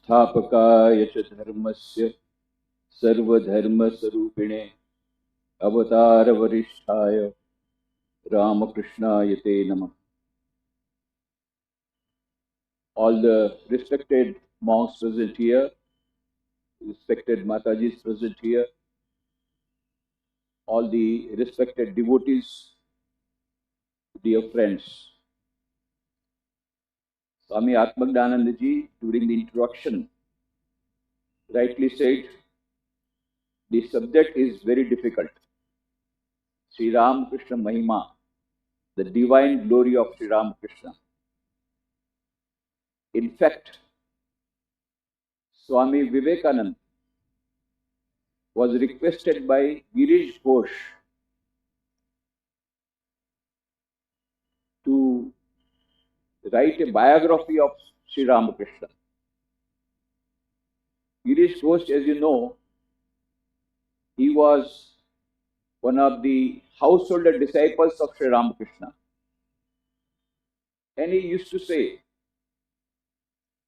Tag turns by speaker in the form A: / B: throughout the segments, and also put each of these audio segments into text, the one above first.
A: स्थापकाय च धर्मस्य सर्वधर्मस्वरूपिणे अवतारवरिष्ठाय Ramakrishna Te Namah. All the respected monks present here, respected Matajis present here, all the respected devotees, dear friends. Swami Atmagdananda Ji, during the introduction, rightly said, the subject is very difficult. Sri Ramakrishna Mahima, the divine glory of Sri Ramakrishna. In fact, Swami Vivekananda was requested by Girish Ghosh to write a biography of Sri Ramakrishna. Girish Ghosh, as you know, he was one of the householder disciples of Sri Ramakrishna. And he used to say,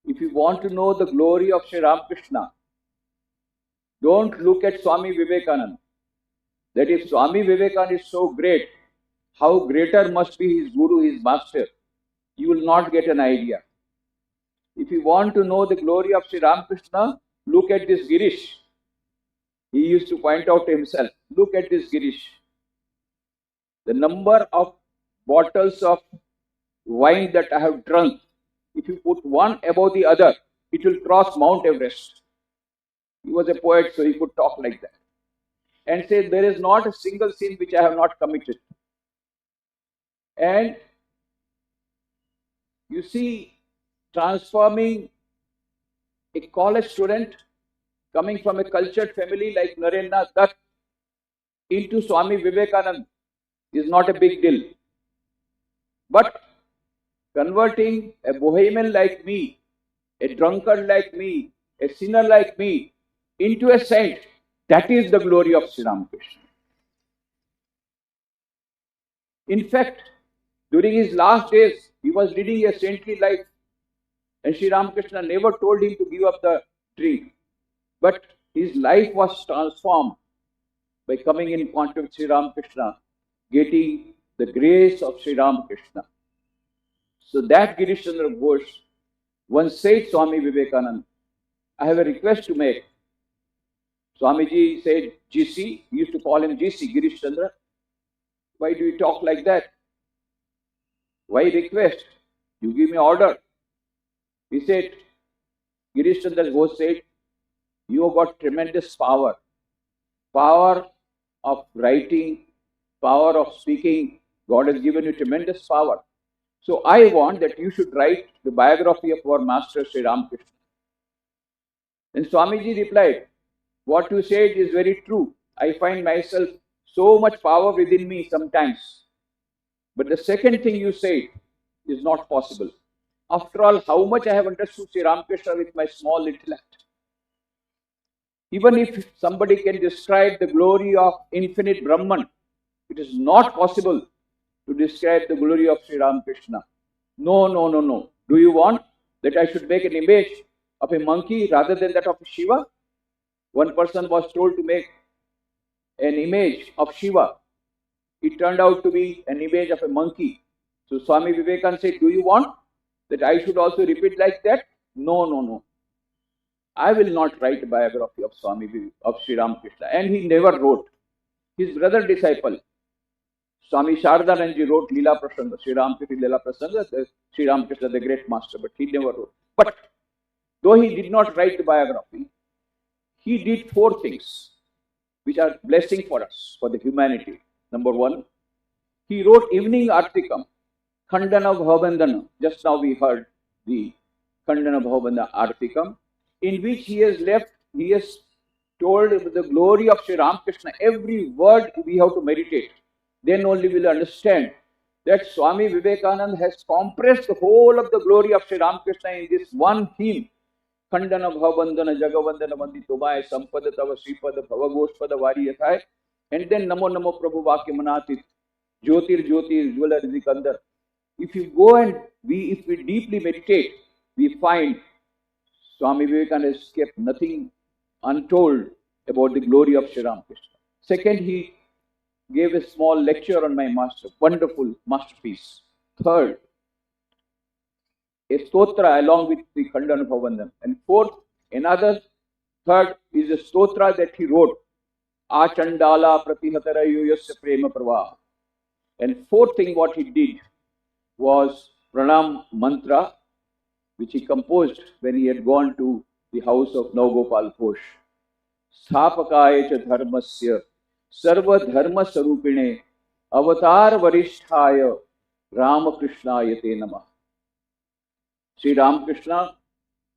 A: if you want to know the glory of Sri Ramakrishna, don't look at Swami Vivekananda. That if Swami Vivekananda is so great, how greater must be his guru, his master. You will not get an idea. If you want to know the glory of Sri Ramakrishna, look at this Girish. He used to point out to himself, look at this Girish. The number of bottles of wine that I have drunk, if you put one above the other, it will cross Mount Everest. He was a poet, so he could talk like that. And say, there is not a single sin which I have not committed. And you see, transforming a college student coming from a cultured family like Narendra Dutt into Swami Vivekananda is not a big deal. But converting a bohemian like me, a drunkard like me, a sinner like me into a saint, that is the glory of Sri Ramakrishna. In fact, during his last days, he was leading a saintly life, and Sri Ramakrishna never told him to give up the drink. But his life was transformed by coming in contact with Sri Ramakrishna, getting the grace of Sri Ramakrishna. So that Girish Chandra Ghosh once said Swami Vivekananda, I have a request to make. Swamiji said, GC, he used to call him GC, Girish Chandra. Why do you talk like that? Why request? You give me order. He said, Girish Chandra Ghosh said, you have got tremendous power. Power of writing, power of speaking. God has given you tremendous power. So I want that you should write the biography of our master Sri Ramakrishna. And Swamiji replied, what you said is very true. I find myself so much power within me sometimes. But the second thing you said is not possible. After all, how much I have understood Sri Ramakrishna with my small intellect. Even if somebody can describe the glory of infinite Brahman, it is not possible to describe the glory of Sri Ramakrishna. No. Do you want that I should make an image of a monkey rather than that of Shiva? One person was told to make an image of Shiva. It turned out to be an image of a monkey. So Swami Vivekananda said, do you want that I should also repeat like that? No. I will not write a biography of Sri Ramakrishna. And he never wrote. His brother disciple, Swami Shardananji, wrote Leela Prasanga, Sri Ramakrishna Leela Prasanga, Sri Ramakrishna the great master, but he never wrote. But though he did not write the biography, he did 4 things which are blessing for us, for the humanity. Number 1, he wrote Evening Artikam, Khandana Bhavabandhana. Just now we heard the Khandana Bhavabandhana Artikam, in which he has told the glory of Sri Ramakrishna. Every word we have to meditate. Then only we will understand that Swami Vivekananda has compressed the whole of the glory of Sri Ramakrishna in this one theme. Khandana Bhavabandhana Jagavandana Vanditobhaya Sampada Tava Sripada Bhavagoshpada Variyathai. And then Namo Namo Prabhu Vakya Manatit Jyotir Jwala Rizikandar. If you go and if we deeply meditate, we find Swami Vivekananda has kept nothing untold about the glory of Sri Ramakrishna. Second, he gave a small lecture on my master, wonderful masterpiece. Third, a stotra along with the Khandanupavandam. And fourth, third is a stotra that he wrote, Achandala Pratihatara Yuyasya Prema Pravaha. And fourth thing what he did was Pranam Mantra, which he composed when he had gone to the house of Navgopal Ghosh. Sthapakaya cha dharmasya sarva dharma sarupine avatar varisthaya Ramakrishnaya te namah. Sri Ramakrishna,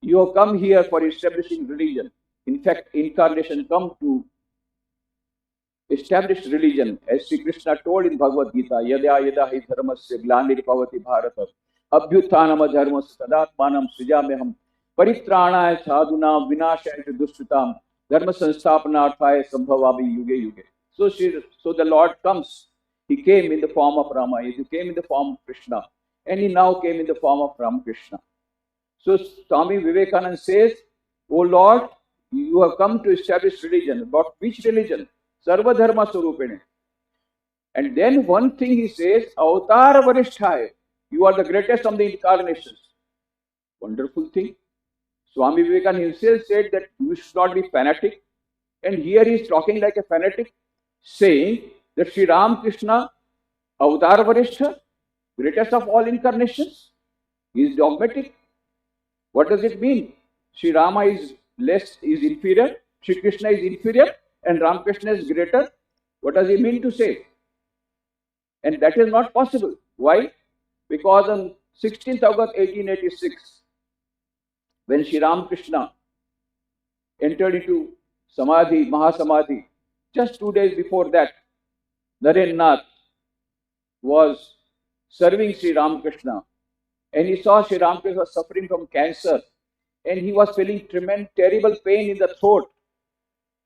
A: you have come here for establishing religion. In fact, incarnation come to establish religion, as Sri Krishna told in Bhagavad Gita, yada yada hi dharmasya glanir bhavati bharata abhyuthanam dharmasya tadatmanam srijameham paritrāṇāya sadhunām vināṣāya duṣṭitāṃ dharma sansthapanārthāya sambhavami yuge yuge. So the Lord comes. He came in the form of Rama. He came in the form of Krishna. And he now came in the form of Ramakrishna. So Swami Vivekananda says, O Lord, you have come to establish religion. About which religion? Sarva dharma sarupine. And then one thing he says, Avatar Varisthaya. You are the greatest of the incarnations. Wonderful thing. Swami Vivekananda himself said that you should not be fanatic. And here he is talking like a fanatic, saying that Sri Ramakrishna, Avatar Varistha, greatest of all incarnations, he is dogmatic. What does it mean? Sri Rama is inferior, Sri Krishna is inferior, and Ramakrishna is greater. What does he mean to say? And that is not possible. Why? Because on 16th August 1886, when Sri Ramakrishna entered into Samadhi, Mahasamadhi, just 2 days before that, Narendranath was serving Sri Ramakrishna, and he saw Sri Ramakrishna suffering from cancer, and he was feeling terrible pain in the throat.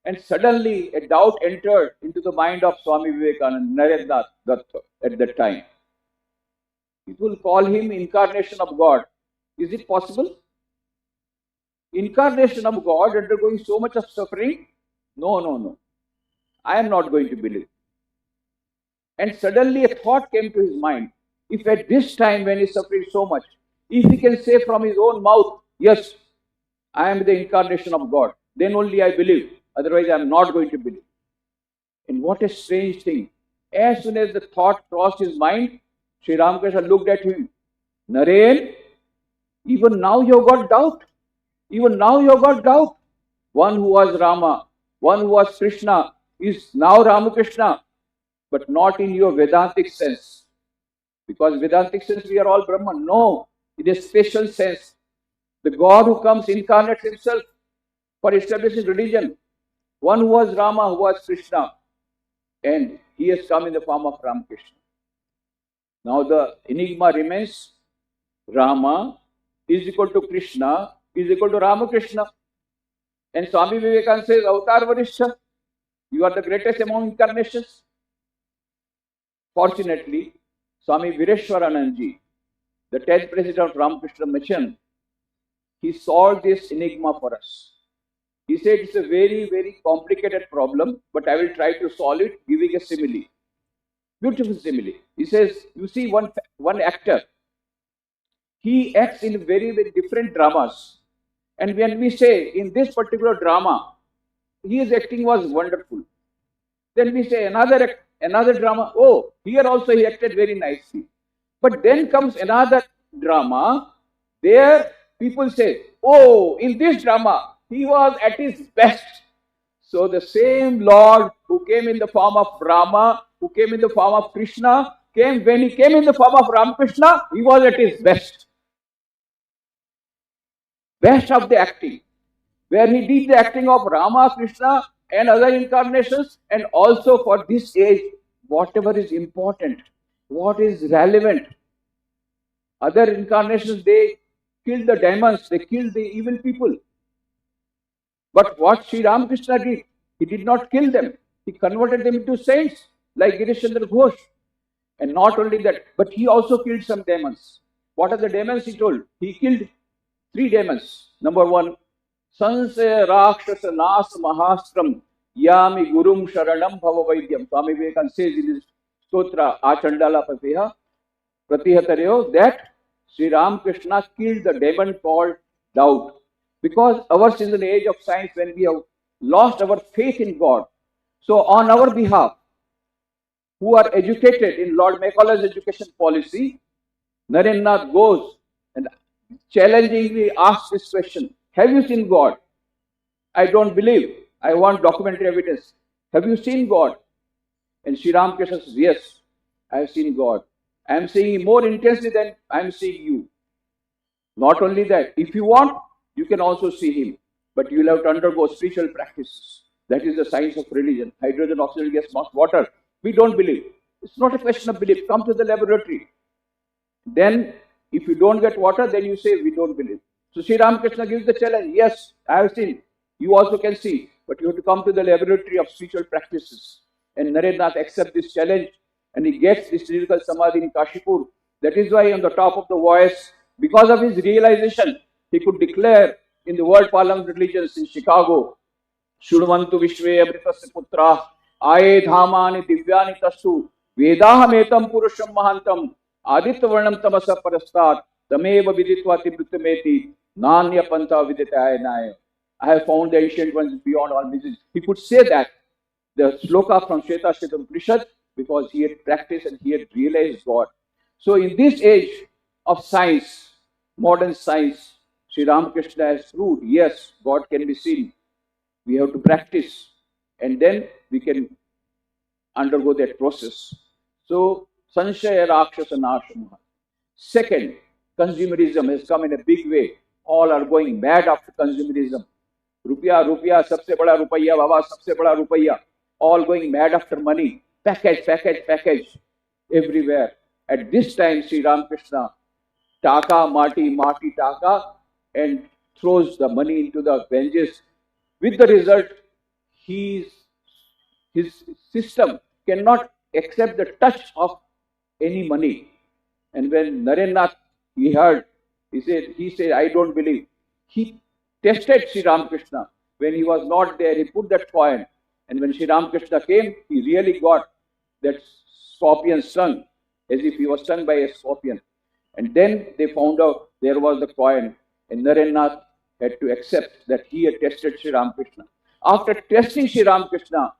A: And suddenly a doubt entered into the mind of Swami Vivekananda, Narendranath Datta at that time. It will call him incarnation of God. Is it possible? Incarnation of God undergoing so much of suffering? No. I am not going to believe. And suddenly a thought came to his mind. If at this time when he is suffering so much, if he can say from his own mouth, yes, I am the incarnation of God, then only I believe. Otherwise I am not going to believe. And what a strange thing. As soon as the thought crossed his mind, Sri Ramakrishna looked at him. Naren, even now you have got doubt. Even now you have got doubt. One who was Rama, one who was Krishna, is now Ramakrishna, but not in your Vedantic sense. Because Vedantic sense we are all Brahman. No, in a special sense. The God who comes incarnates himself for establishing religion. One who was Rama, who was Krishna, and he has come in the form of Ramakrishna. Now the enigma remains, Rama is equal to Krishna is equal to Ramakrishna. And Swami Vivekananda says, Avatar Varishtha, you are the greatest among incarnations. Fortunately, Swami Nikhileshwarananda, the 10th president of Ramakrishna Mission, he solved this enigma for us. He said it's a very, very complicated problem, but I will try to solve it giving a simile. Beautiful simile. He says, you see one actor, he acts in very, very different dramas. And when we say in this particular drama, his acting was wonderful. Then we say another drama, oh, here also he acted very nicely. But then comes another drama, there people say, oh, in this drama, he was at his best. So the same Lord who came in the form of Rama, who came in the form of Krishna, when he came in the form of Ramakrishna, he was at his best. Best of the acting, where he did the acting of Rama, Krishna and other incarnations, and also for this age, whatever is important, what is relevant. Other incarnations, they killed the demons, they killed the evil people. But what Sri Ramakrishna did, he did not kill them. He converted them into saints like Girishchandra Ghosh. And not only that, but he also killed some demons. What are the demons he told? He killed 3 demons. Number 1, Sansaya Rakshasa Nas Mahastram Yami Gurum Sharanam Bhavavaidyam. Swami Vivekananda says in his Stotra Achandala Pratihataryo that Sri Ramakrishna killed the demon called doubt. Because ours is an age of science when we have lost our faith in God. So on our behalf, who are educated in Lord Macaulay's education policy, Narendranath goes and challengingly asks this question, have you seen God? I don't believe. I want documentary evidence. Have you seen God? And Sri Ramakrishna says, yes, I have seen God. I am seeing Him more intensely than I am seeing you. Not only that, if you want, you can also see Him. But you will have to undergo spiritual practices. That is the science of religion. Hydrogen, oxygen, gas, mass, water. We don't believe. It's not a question of belief. Come to the laboratory. Then, if you don't get water, then you say, we don't believe. So Sri Ramakrishna gives the challenge. Yes, I have seen. You also can see. But you have to come to the laboratory of spiritual practices. And Narendranath accepts this challenge. And he gets this lyrical samadhi in Kashipur. That is why on the top of the voice, because of his realization, he could declare in the World Parliament of Religions in Chicago, Shurvantu Vishve Amritasya Putra, Aye Dhamani Divyani Tasu, Vedahametam Purusham Mahantam, Aditya Varnam Tamasa Parastat, Tameva Viditva Tibrutameti, Nanya Panta Viditaya. I have found the ancient ones beyond all measures. He could say that, the sloka from Shweta Shweta Upanishad, because he had practiced and he had realized God. So in this age of science, modern science, Sri Ramakrishna has proved, yes, God can be seen. We have to practice and then we can undergo that process. So, Sanshaya Rakshasa Nashamaha. Second, consumerism has come in a big way. All are going mad after consumerism. Rupiah, sabse bada rupaiya, baba, sabse bada rupaiya. All going mad after money. Package, everywhere. At this time, Sri Ramakrishna, taka, mati, taka, and throws the money into the Ganges. With the result, his system cannot accept the touch of any money. And when Narendranath, he heard, he said, I don't believe. He tested Sri Ramakrishna. When he was not there, he put that coin. And when Sri Ramakrishna came, he really got that scorpion stung, as if he was stung by a scorpion. And then they found out there was the coin. And Narendranath had to accept that he had tested Sri Ramakrishna. After testing Sri Ramakrishna,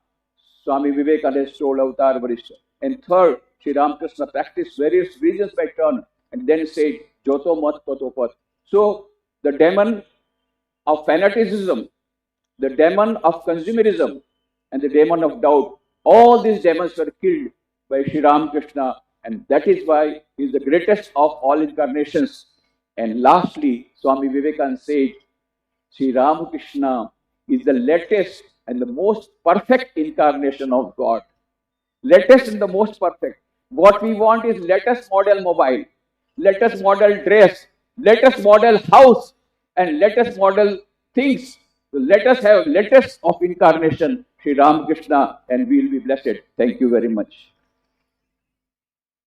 A: Swami Vivekananda told Avatar Varishta. And third, Sri Ramakrishna practiced various religions by turn and then said, Joto Mat Tato Pat. So the demon of fanaticism, the demon of consumerism, and the demon of doubt, all these demons were killed by Sri Ramakrishna, and that is why he is the greatest of all incarnations. And lastly, Swami Vivekananda said, Sri Ramakrishna is the latest and the most perfect incarnation of God. Latest and the most perfect. What we want is latest model mobile, latest model dress, latest model house, and latest model things. So let us have latest of incarnation, Sri Ramakrishna, and we will be blessed. Thank you very much.